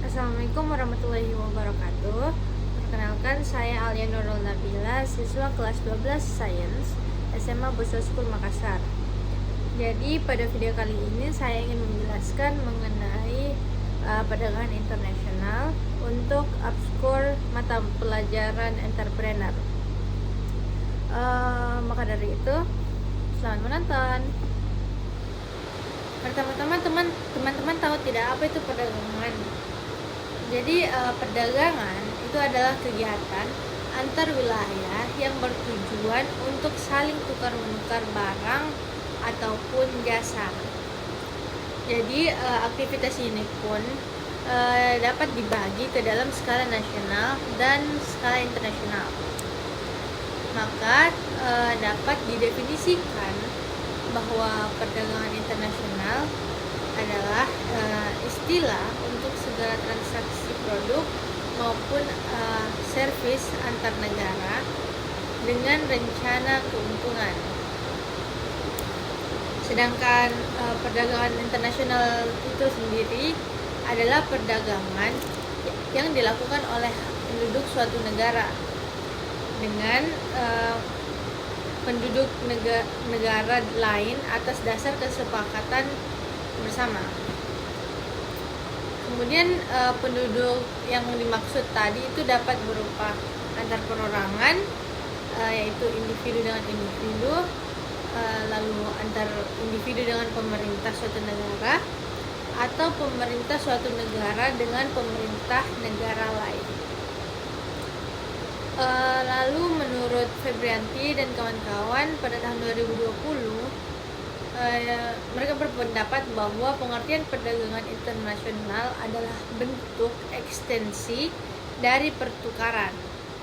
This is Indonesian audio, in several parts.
Assalamualaikum warahmatullahi wabarakatuh. Perkenalkan, saya Alia Nurul Nabila, siswa kelas 12 Sains SMA Bosco School Makassar. Jadi pada video kali ini saya ingin menjelaskan mengenai perdagangan internasional untuk upscore mata pelajaran entrepreneur. Maka dari itu, selamat menonton. Pertama-tama teman-teman tahu tidak apa itu perdagangan? Jadi perdagangan itu adalah kegiatan antar wilayah yang bertujuan untuk saling tukar-menukar barang ataupun jasa. Jadi aktivitas ini pun dapat dibagi ke dalam skala nasional dan skala internasional. Maka dapat didefinisikan bahwa perdagangan internasional adalah istilah untuk segala transaksi produk maupun servis antar negara dengan rencana keuntungan. Sedangkan perdagangan internasional itu sendiri adalah perdagangan yang dilakukan oleh penduduk suatu negara dengan penduduk negara lain atas dasar kesepakatan bersama. Kemudian penduduk yang dimaksud tadi itu dapat berupa antar perorangan, yaitu individu dengan individu, lalu antar individu dengan pemerintah suatu negara, atau pemerintah suatu negara dengan pemerintah negara lain. Lalu menurut Febrianti dan kawan-kawan pada tahun 2020 mereka berpendapat bahwa pengertian perdagangan internasional adalah bentuk ekstensi dari pertukaran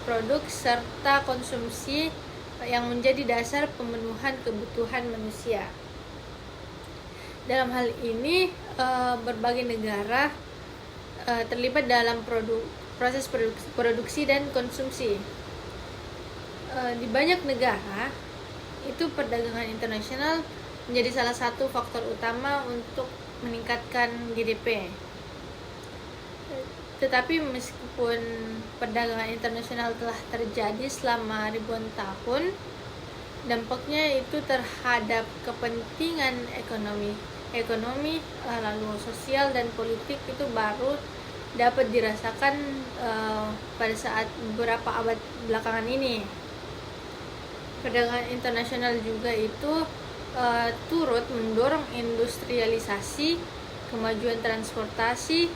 produk serta konsumsi yang menjadi dasar pemenuhan kebutuhan manusia. Dalam hal ini berbagai negara terlibat dalam proses produksi dan konsumsi. Di banyak negara itu perdagangan internasional menjadi salah satu faktor utama untuk meningkatkan GDP. Tetapi meskipun perdagangan internasional telah terjadi selama ribuan tahun, dampaknya itu terhadap kepentingan ekonomi lalu sosial dan politik itu baru dapat dirasakan pada saat beberapa abad belakangan ini. Perdagangan internasional juga itu turut mendorong industrialisasi, kemajuan transportasi,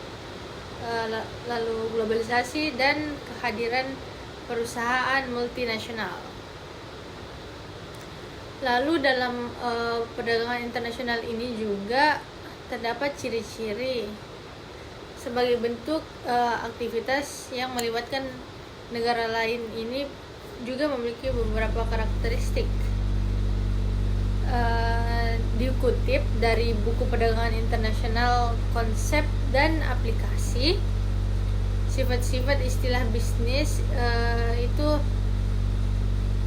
lalu globalisasi dan kehadiran perusahaan multinasional. Lalu dalam perdagangan internasional ini juga terdapat ciri-ciri sebagai bentuk aktivitas yang melibatkan negara lain ini juga memiliki beberapa karakteristik. Dikutip dari buku Perdagangan Internasional, Konsep dan Aplikasi, sifat-sifat istilah bisnis itu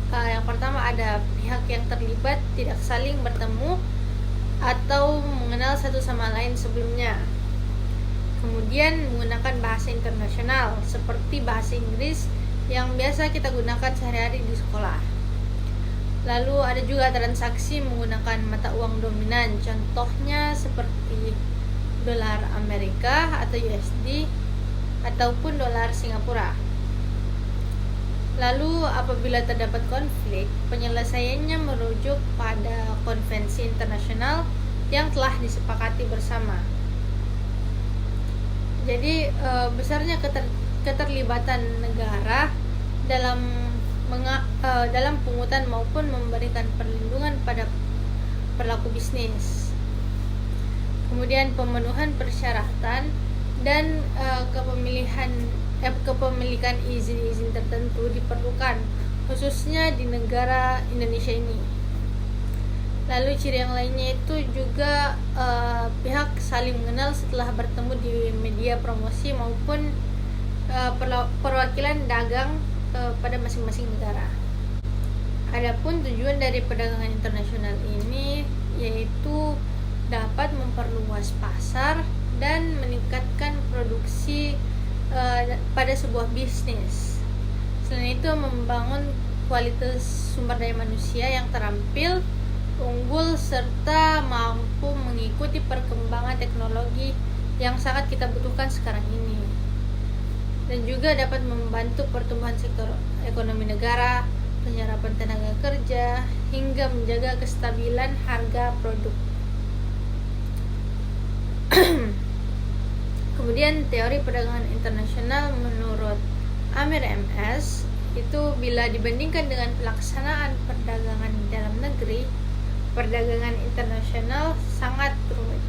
yang pertama ada pihak yang terlibat tidak saling bertemu atau mengenal satu sama lain sebelumnya. Kemudian menggunakan bahasa internasional seperti bahasa Inggris yang biasa kita gunakan sehari-hari di sekolah. Lalu ada juga transaksi menggunakan mata uang dominan, contohnya seperti dolar Amerika atau USD ataupun dolar Singapura. Lalu apabila terdapat konflik, penyelesaiannya merujuk pada konvensi internasional yang telah disepakati bersama. Jadi besarnya keterlibatan negara dalam pungutan maupun memberikan perlindungan pada pelaku bisnis. Kemudian pemenuhan persyaratan dan kepemilikan izin-izin tertentu diperlukan, khususnya di negara Indonesia ini. Lalu ciri yang lainnya itu juga pihak saling mengenal setelah bertemu di media promosi maupun perwakilan dagang pada masing-masing negara. Adapun tujuan dari perdagangan internasional ini yaitu dapat memperluas pasar dan meningkatkan produksi pada sebuah bisnis. Selain itu, membangun kualitas sumber daya manusia yang terampil, unggul, serta mampu mengikuti perkembangan teknologi yang sangat kita butuhkan sekarang ini. Dan juga dapat membantu pertumbuhan sektor ekonomi negara, penyerapan tenaga kerja, hingga menjaga kestabilan harga produk. Kemudian teori perdagangan internasional menurut Amir MS itu bila dibandingkan dengan pelaksanaan perdagangan di dalam negeri, perdagangan internasional sangat rumit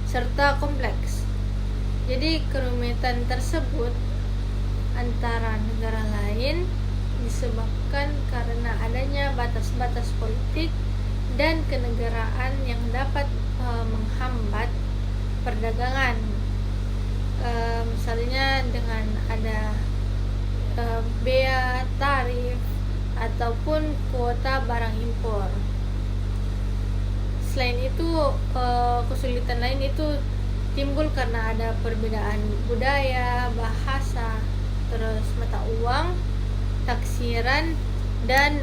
serta kompleks. Jadi kerumitan tersebut antara negara lain disebabkan karena adanya batas-batas politik dan kenegaraan yang dapat menghambat perdagangan. Misalnya dengan ada bea tarif ataupun kuota barang impor. Selain itu, kesulitan lain itu timbul karena ada perbedaan budaya, bahasa, terus mata uang, taksiran, dan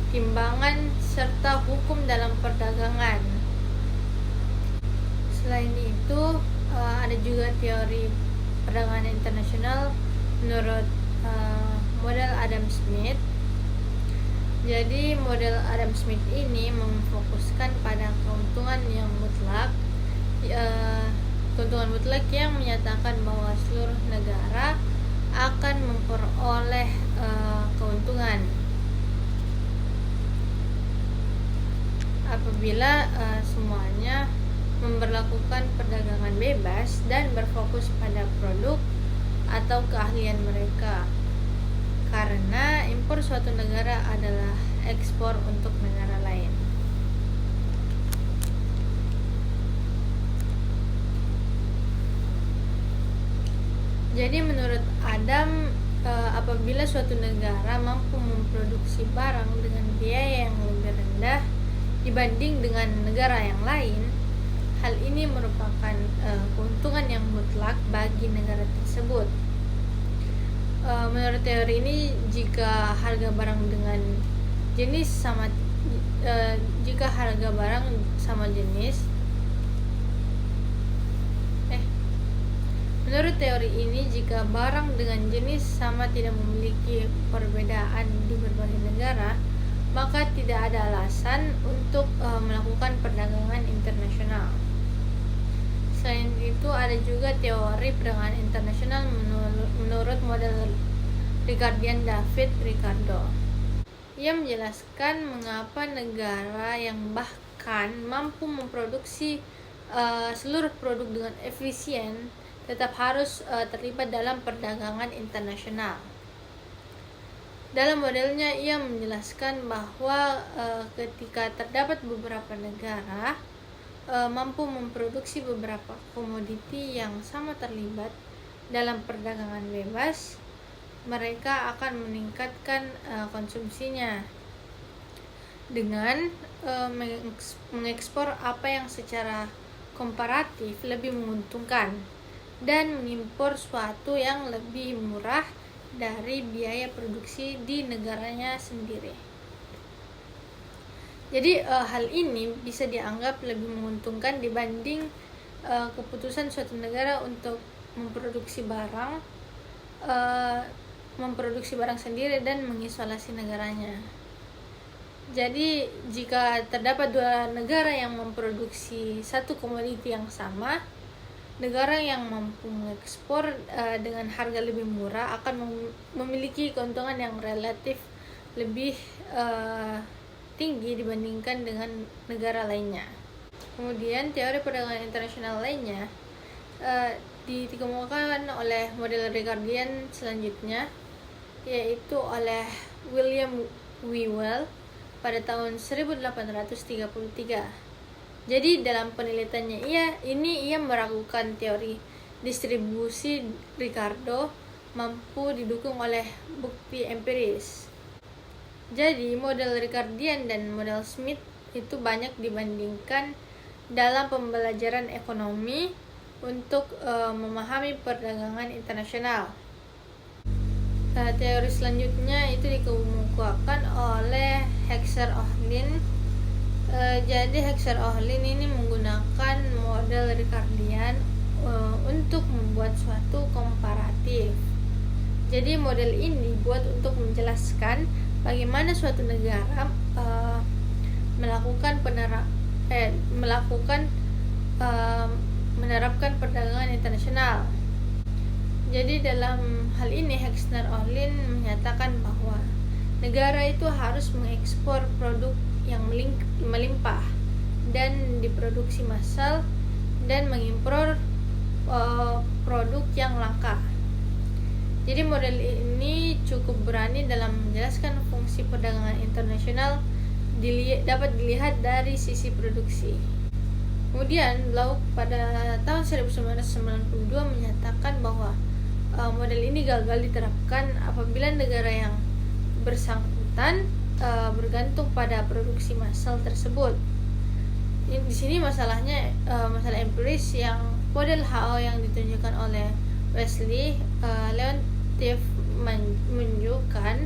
timbangan serta hukum dalam perdagangan. Selain itu, ada juga teori perdagangan internasional menurut model Adam Smith. Jadi model Adam Smith ini memfokuskan pada keuntungan yang mutlak, keuntungan mutlak yang menyatakan bahwa seluruh negara akan memperoleh keuntungan apabila semuanya memberlakukan perdagangan bebas dan berfokus pada produk atau keahlian mereka, karena impor suatu negara adalah ekspor untuk negara lain. Jadi menurut Adam, apabila suatu negara mampu memproduksi barang dengan biaya yang lebih rendah dibanding dengan negara yang lain, hal ini merupakan keuntungan yang mutlak bagi negara tersebut. Menurut teori ini, jika harga barang sama jenis, menurut teori ini, jika barang dengan jenis sama tidak memiliki perbedaan di berbagai negara, maka tidak ada alasan untuk melakukan perdagangan internasional. Selain itu, ada juga teori perdagangan internasional menurut model Ricardian David Ricardo. Ia menjelaskan mengapa negara yang bahkan mampu memproduksi seluruh produk dengan efisien tetap harus terlibat dalam perdagangan internasional. Dalam modelnya, ia menjelaskan bahwa ketika terdapat beberapa negara mampu memproduksi beberapa komoditi yang sama terlibat dalam perdagangan bebas, mereka akan meningkatkan konsumsinya dengan mengekspor apa yang secara komparatif lebih menguntungkan dan mengimpor suatu yang lebih murah dari biaya produksi di negaranya sendiri. Jadi hal ini bisa dianggap lebih menguntungkan dibanding keputusan suatu negara untuk memproduksi barang sendiri dan mengisolasi negaranya. Jadi jika terdapat dua negara yang memproduksi satu komoditi yang sama, negara yang mampu mengekspor dengan harga lebih murah akan memiliki keuntungan yang relatif lebih tinggi dibandingkan dengan negara lainnya. Kemudian teori perdagangan internasional lainnya dikemukakan oleh model Ricardian selanjutnya, yaitu oleh William Whewell pada tahun 1833. Jadi dalam penelitiannya ia meragukan teori distribusi Ricardo mampu didukung oleh bukti empiris. Jadi model Ricardian dan model Smith itu banyak dibandingkan dalam pembelajaran ekonomi untuk memahami perdagangan internasional. Teori selanjutnya itu dikemukakan oleh Hexer-Ohlin. Jadi Hexer-Ohlin ini menggunakan model Ricardian untuk membuat suatu komparatif. Jadi model ini dibuat untuk menjelaskan bagaimana suatu negara menerapkan perdagangan internasional. Jadi dalam hal ini Hexer-Ohlin menyatakan bahwa negara itu harus mengekspor produk yang melimpah dan diproduksi massal dan mengimpor produk yang langka. Jadi model ini cukup berani dalam menjelaskan fungsi perdagangan internasional dapat dilihat dari sisi produksi. Kemudian Lauk pada tahun 1992 menyatakan bahwa model ini gagal diterapkan apabila negara yang bersangkutan bergantung pada produksi massal tersebut. Di sini masalahnya masalah empiris yang model HO yang ditunjukkan oleh Wesley Leontief menunjukkan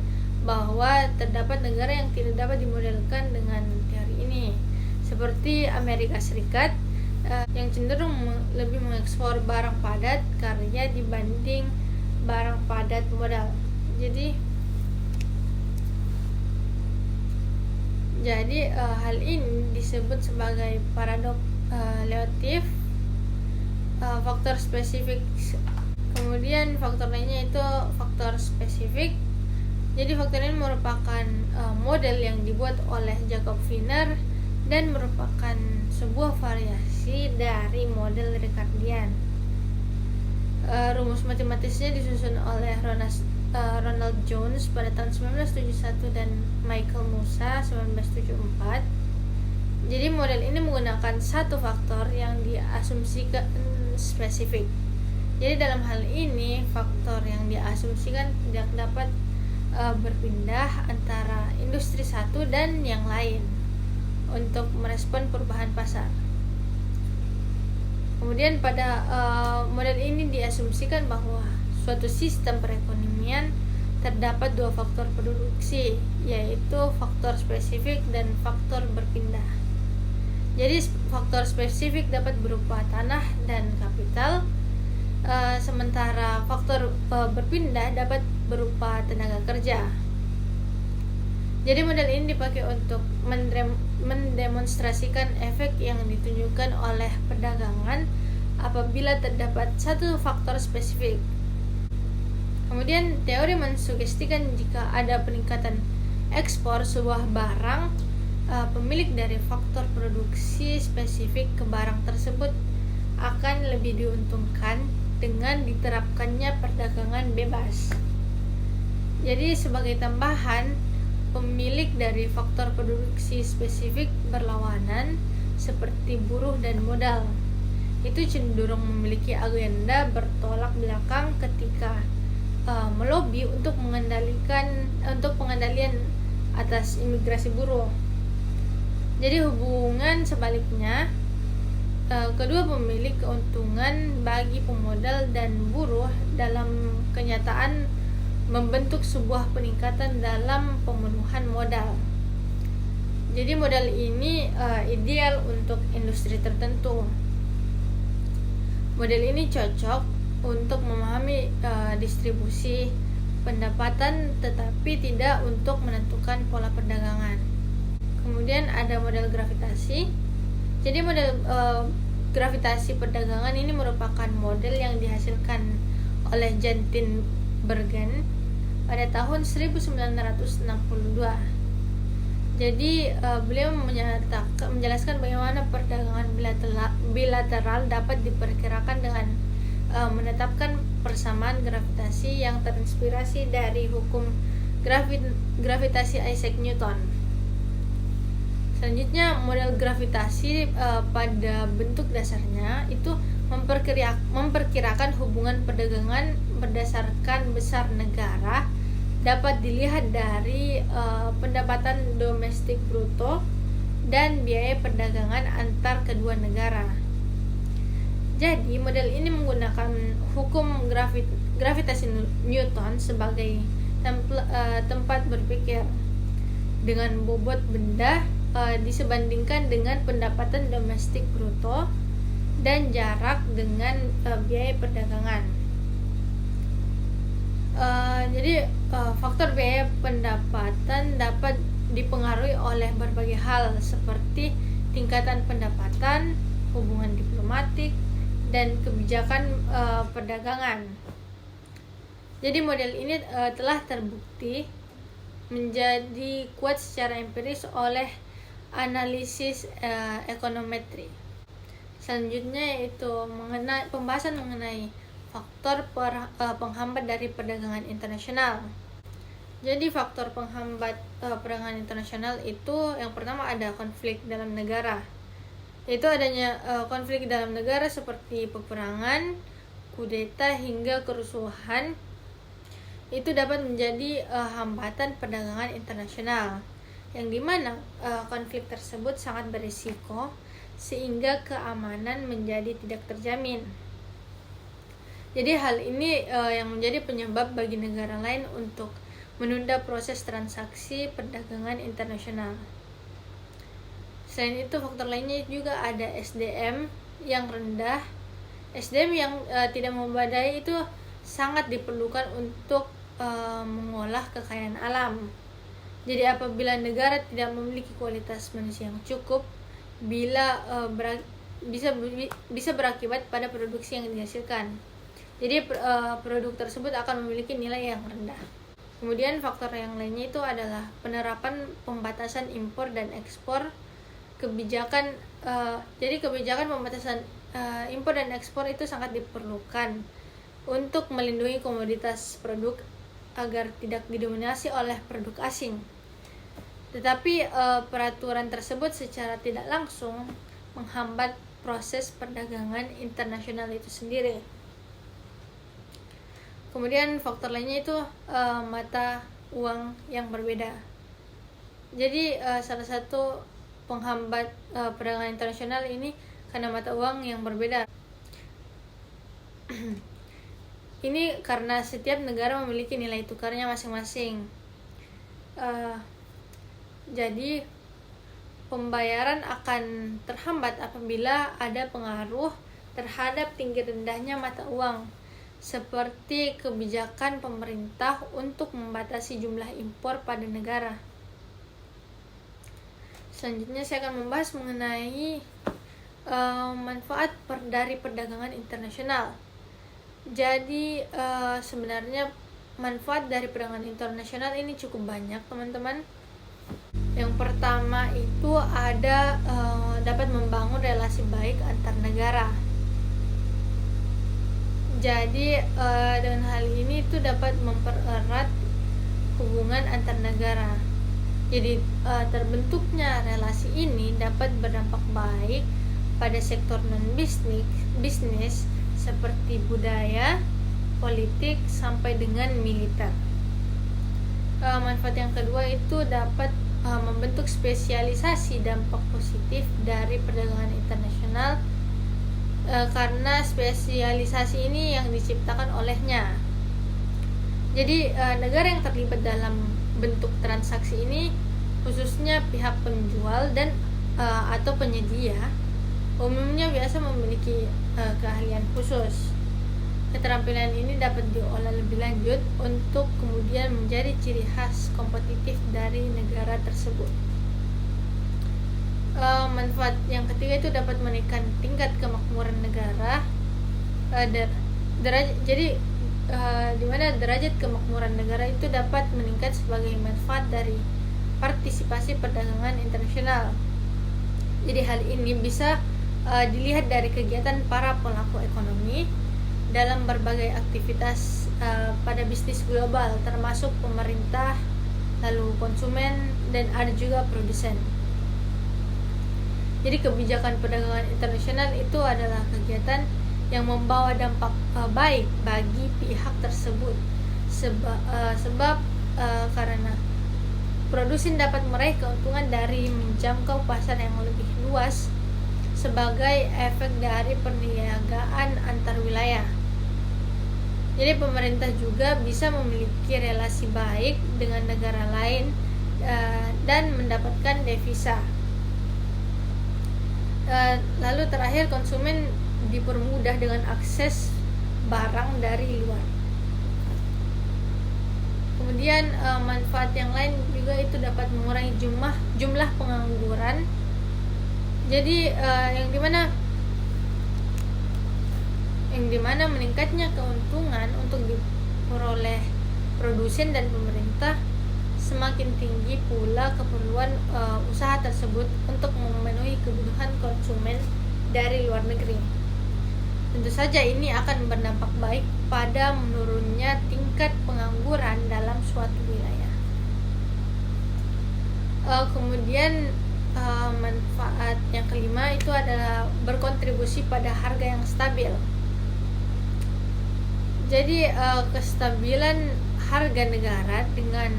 bahwa terdapat negara yang tidak dapat dimodelkan dengan teori ini, seperti Amerika Serikat yang cenderung lebih mengekspor barang padat karya dibanding barang padat modal. Jadi hal ini disebut sebagai paradoks Leontief. Faktor spesifik, kemudian faktor lainnya itu faktor spesifik. Jadi faktor ini merupakan model yang dibuat oleh Jacob Wiener dan merupakan sebuah variasi dari model Ricardian. Rumus matematisnya disusun oleh Ronald Jones pada tahun 1971 dan Michael Musa 1974. Jadi model ini menggunakan satu faktor yang diasumsikan spesifik. Jadi dalam hal ini faktor yang diasumsikan tidak dapat berpindah antara industri satu dan yang lain untuk merespon perubahan pasar. Kemudian pada model ini diasumsikan bahwa suatu sistem perekonomian terdapat dua faktor produksi, yaitu faktor spesifik dan faktor berpindah. Jadi faktor spesifik dapat berupa tanah dan kapital, sementara faktor berpindah dapat berupa tenaga kerja. Jadi model ini dipakai untuk mendemonstrasikan efek yang ditunjukkan oleh perdagangan apabila terdapat satu faktor spesifik. Kemudian teori mensugestikan jika ada peningkatan ekspor sebuah barang, pemilik dari faktor produksi spesifik ke barang tersebut akan lebih diuntungkan dengan diterapkannya perdagangan bebas. Jadi sebagai tambahan, pemilik dari faktor produksi spesifik berlawanan seperti buruh dan modal itu cenderung memiliki agenda bertolak belakang ketika melobi untuk pengendalian atas imigrasi buruh. Jadi hubungan sebaliknya, kedua pemilik keuntungan bagi pemodal dan buruh dalam kenyataan membentuk sebuah peningkatan dalam pemenuhan modal. Jadi modal ini ideal untuk industri tertentu. Model ini cocok untuk memahami distribusi pendapatan tetapi tidak untuk menentukan pola perdagangan. Kemudian ada model gravitasi. Jadi model gravitasi perdagangan ini merupakan model yang dihasilkan oleh Jan Tinbergen pada tahun 1962. Jadi beliau menjelaskan bagaimana perdagangan bilateral dapat diperkirakan dengan menetapkan persamaan gravitasi yang terinspirasi dari hukum gravitasi Isaac Newton. Selanjutnya, model gravitasi pada bentuk dasarnya itu memperkirakan hubungan perdagangan berdasarkan besar negara dapat dilihat dari pendapatan domestik bruto dan biaya perdagangan antar kedua negara. Jadi model ini menggunakan hukum gravitasi Newton sebagai tempat berpikir dengan bobot benda disebandingkan dengan pendapatan domestik bruto dan jarak dengan biaya perdagangan. Jadi faktor biaya pendapatan dapat dipengaruhi oleh berbagai hal seperti tingkatan pendapatan, hubungan diplomatik, dan kebijakan perdagangan. Jadi model ini telah terbukti menjadi kuat secara empiris oleh analisis ekonometri. Selanjutnya yaitu pembahasan mengenai faktor penghambat dari perdagangan internasional. Jadi faktor penghambat perdagangan internasional itu yang pertama ada konflik dalam negara. Yaitu adanya konflik dalam negara seperti peperangan, kudeta hingga kerusuhan itu dapat menjadi hambatan perdagangan internasional, yang dimana konflik tersebut sangat berisiko sehingga keamanan menjadi tidak terjamin. Jadi hal ini yang menjadi penyebab bagi negara lain untuk menunda proses transaksi perdagangan internasional. Selain itu faktor lainnya juga ada SDM yang rendah. SDM yang tidak memadai itu sangat diperlukan untuk mengolah kekayaan alam. Jadi apabila negara tidak memiliki kualitas manusia yang cukup, bisa berakibat pada produksi yang dihasilkan. Jadi produk tersebut akan memiliki nilai yang rendah. Kemudian faktor yang lainnya itu adalah penerapan pembatasan impor dan ekspor. Kebijakan pembatasan impor dan ekspor itu sangat diperlukan untuk melindungi komoditas produk agar tidak didominasi oleh produk asing. Tetapi peraturan tersebut secara tidak langsung menghambat proses perdagangan internasional itu sendiri. Kemudian faktor lainnya itu mata uang yang berbeda. Jadi salah satu penghambat perdagangan internasional ini karena mata uang yang berbeda. Ini karena setiap negara memiliki nilai tukarnya masing-masing. Jadi pembayaran akan terhambat apabila ada pengaruh terhadap tinggi rendahnya mata uang, seperti kebijakan pemerintah untuk membatasi jumlah impor pada negara. Selanjutnya saya akan membahas mengenai manfaat dari perdagangan internasional. Jadi sebenarnya manfaat dari perdagangan internasional ini cukup banyak, teman-teman. Yang pertama itu ada dapat membangun relasi baik antar negara. Jadi dengan hal ini itu dapat mempererat hubungan antar negara. Jadi terbentuknya relasi ini dapat berdampak baik pada sektor non-bisnis seperti budaya, politik, sampai dengan militer. Manfaat yang kedua itu dapat membentuk spesialisasi dampak positif dari perdagangan internasional karena spesialisasi ini yang diciptakan olehnya. Jadi negara yang terlibat dalam bentuk transaksi ini, khususnya pihak penjual dan atau penyedia, umumnya biasa memiliki keahlian khusus. Keterampilan ini dapat diolah lebih lanjut untuk kemudian menjadi ciri khas kompetitif dari negara tersebut. Manfaat yang ketiga itu dapat menaikkan tingkat kemakmuran negara. Di mana derajat kemakmuran negara itu dapat meningkat sebagai manfaat dari partisipasi perdagangan internasional. Jadi hal ini bisa dilihat dari kegiatan para pelaku ekonomi dalam berbagai aktivitas pada bisnis global, termasuk pemerintah, lalu konsumen, dan ada juga produsen. Jadi kebijakan perdagangan internasional itu adalah kegiatan yang membawa dampak baik bagi pihak tersebut sebab karena produsen dapat meraih keuntungan dari menjangkau pasar yang lebih luas sebagai efek dari perniagaan antar wilayah. Jadi pemerintah juga bisa memiliki relasi baik dengan negara lain dan mendapatkan devisa. Lalu terakhir, konsumen dipermudah dengan akses barang dari luar. Kemudian manfaat yang lain juga itu dapat mengurangi jumlah pengangguran. Jadi yang dimana meningkatnya keuntungan untuk diperoleh produsen dan pemerintah, semakin tinggi pula keperluan usaha tersebut untuk memenuhi kebutuhan konsumen dari luar negeri. Tentu saja ini akan berdampak baik pada menurunnya tingkat pengangguran dalam suatu wilayah. Kemudian manfaat yang kelima itu adalah berkontribusi pada harga yang stabil. Jadi kestabilan harga negara dengan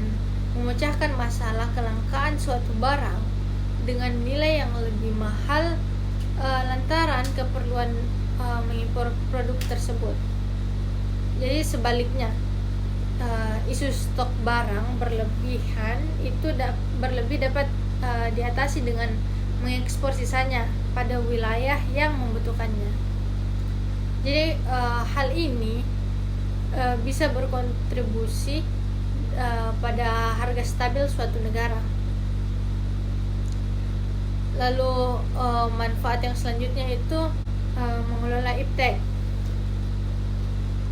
memecahkan masalah kelangkaan suatu barang dengan nilai yang lebih mahal lantaran keperluan mengimpor produk tersebut. Jadi sebaliknya, isu stok barang berlebihan itu berlebih dapat diatasi dengan mengekspor sisanya pada wilayah yang membutuhkannya. Jadi hal ini bisa berkontribusi pada harga stabil suatu negara. Lalu manfaat yang selanjutnya itu mengelola iptek.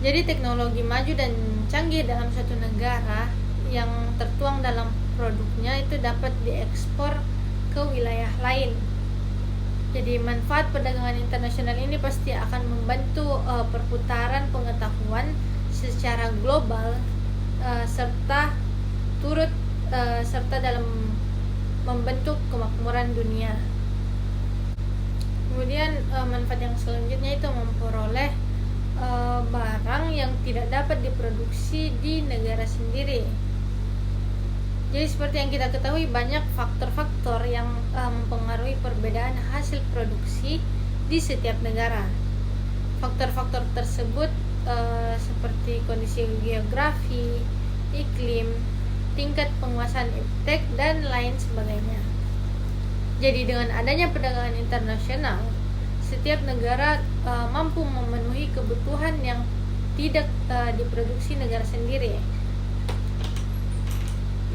Jadi teknologi maju dan canggih dalam suatu negara yang tertuang dalam produknya itu dapat diekspor ke wilayah lain. Jadi manfaat perdagangan internasional ini pasti akan membantu perputaran pengetahuan secara global serta dalam membentuk kemakmuran dunia. Kemudian manfaat yang selanjutnya itu memperoleh barang yang tidak dapat diproduksi di negara sendiri. Jadi seperti yang kita ketahui, banyak faktor-faktor yang mempengaruhi perbedaan hasil produksi di setiap negara. Faktor-faktor tersebut seperti kondisi geografi, iklim, tingkat penguasaan iptek, dan lain sebagainya. Jadi dengan adanya perdagangan internasional, setiap negara mampu memenuhi kebutuhan yang tidak diproduksi negara sendiri.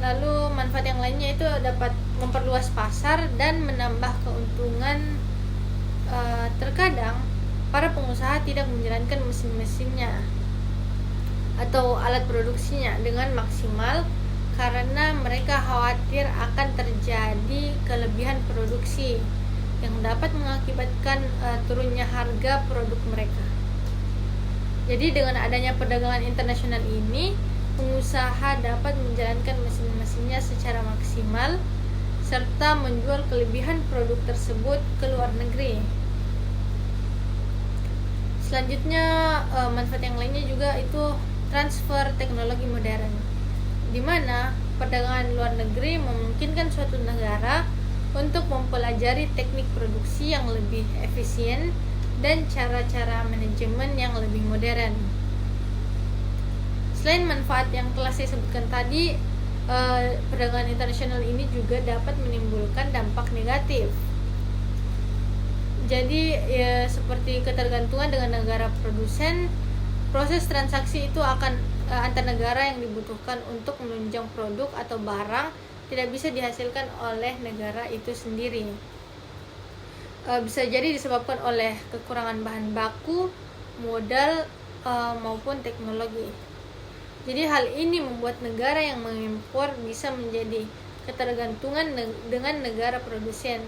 Lalu manfaat yang lainnya itu dapat memperluas pasar dan menambah keuntungan. Terkadang para pengusaha tidak menjalankan mesin-mesinnya atau alat produksinya dengan maksimal karena mereka khawatir akan terjadi kelebihan produksi yang dapat mengakibatkan turunnya harga produk mereka. Jadi dengan adanya perdagangan internasional ini, pengusaha dapat menjalankan mesin-mesinnya secara maksimal serta menjual kelebihan produk tersebut ke luar negeri. Selanjutnya manfaat yang lainnya juga itu transfer teknologi modern, di mana perdagangan luar negeri memungkinkan suatu negara untuk mempelajari teknik produksi yang lebih efisien dan cara-cara manajemen yang lebih modern. Selain manfaat yang telah saya sebutkan tadi, perdagangan internasional ini juga dapat menimbulkan dampak negatif. Jadi seperti ketergantungan dengan negara produsen, proses transaksi itu akan antar negara yang dibutuhkan untuk menunjang produk atau barang tidak bisa dihasilkan oleh negara itu sendiri. Bisa jadi disebabkan oleh kekurangan bahan baku, modal, maupun teknologi. Jadi hal ini membuat negara yang mengimpor bisa menjadi ketergantungan dengan negara produsen.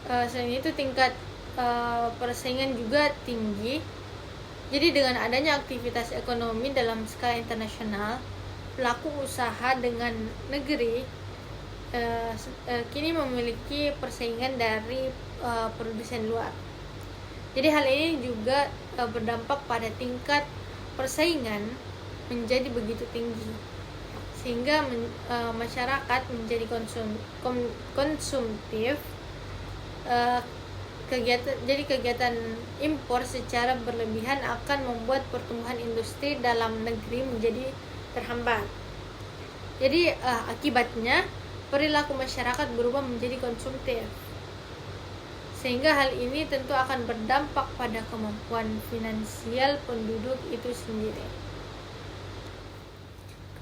Selain itu tingkat persaingan juga tinggi. Jadi dengan adanya aktivitas ekonomi dalam skala internasional, pelaku usaha dengan negeri kini memiliki persaingan dari produsen luar. Jadi hal ini juga berdampak pada tingkat persaingan menjadi begitu tinggi, sehingga masyarakat menjadi konsumtif Eh, kegiatan impor secara berlebihan akan membuat pertumbuhan industri dalam negeri menjadi terhambat. Jadi akibatnya perilaku masyarakat berubah menjadi konsumtif, sehingga hal ini tentu akan berdampak pada kemampuan finansial penduduk itu sendiri.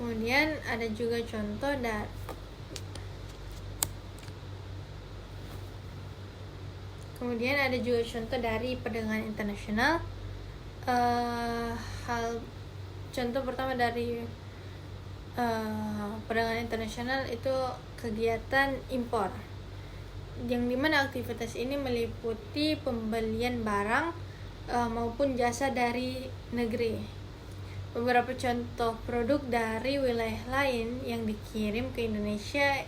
Kemudian ada juga contoh dari perdagangan internasional. Contoh pertama dari perdagangan internasional itu kegiatan impor, yang dimana aktivitas ini meliputi pembelian barang maupun jasa dari negeri. Beberapa contoh produk dari wilayah lain yang dikirim ke Indonesia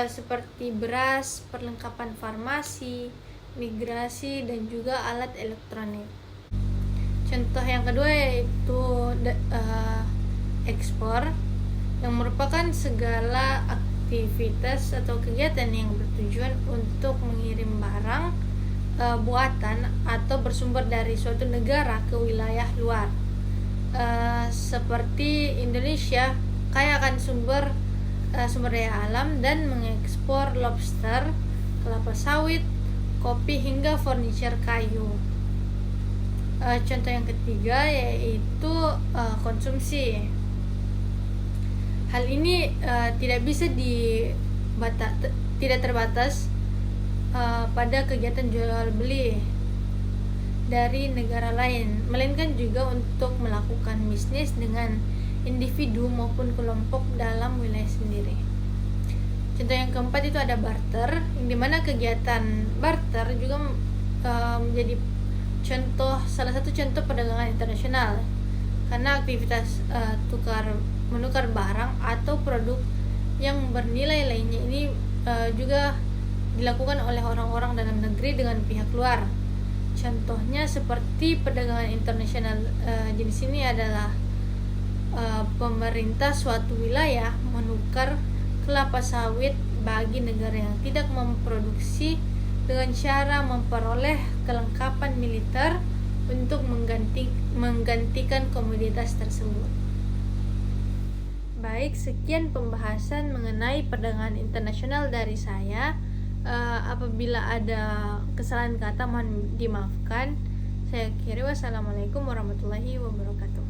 seperti beras, perlengkapan farmasi, migrasi, dan juga alat elektronik. Contoh yang kedua yaitu ekspor, yang merupakan segala aktivitas atau kegiatan yang bertujuan untuk mengirim barang buatan atau bersumber dari suatu negara ke wilayah luar. Seperti Indonesia kaya akan sumber daya alam dan mengekspor lobster, kelapa sawit, kopi, hingga furniture kayu. Contoh yang ketiga yaitu konsumsi. Hal ini tidak terbatas pada kegiatan jual beli dari negara lain, melainkan juga untuk melakukan bisnis dengan individu maupun kelompok dalam wilayah sendiri. Contoh yang keempat itu ada barter, yang dimana kegiatan barter juga menjadi salah satu contoh perdagangan internasional, karena aktivitas menukar barang atau produk yang bernilai lainnya ini juga dilakukan oleh orang-orang dalam negeri dengan pihak luar. Contohnya seperti perdagangan internasional jenis ini adalah pemerintah suatu wilayah menukar kelapa sawit bagi negara yang tidak memproduksi dengan cara memperoleh kelengkapan militer untuk menggantikan komoditas tersebut. Baik, sekian pembahasan mengenai perdagangan internasional dari saya. Apabila ada kesalahan kata mohon dimaafkan. Saya akhiri, wassalamualaikum warahmatullahi wabarakatuh.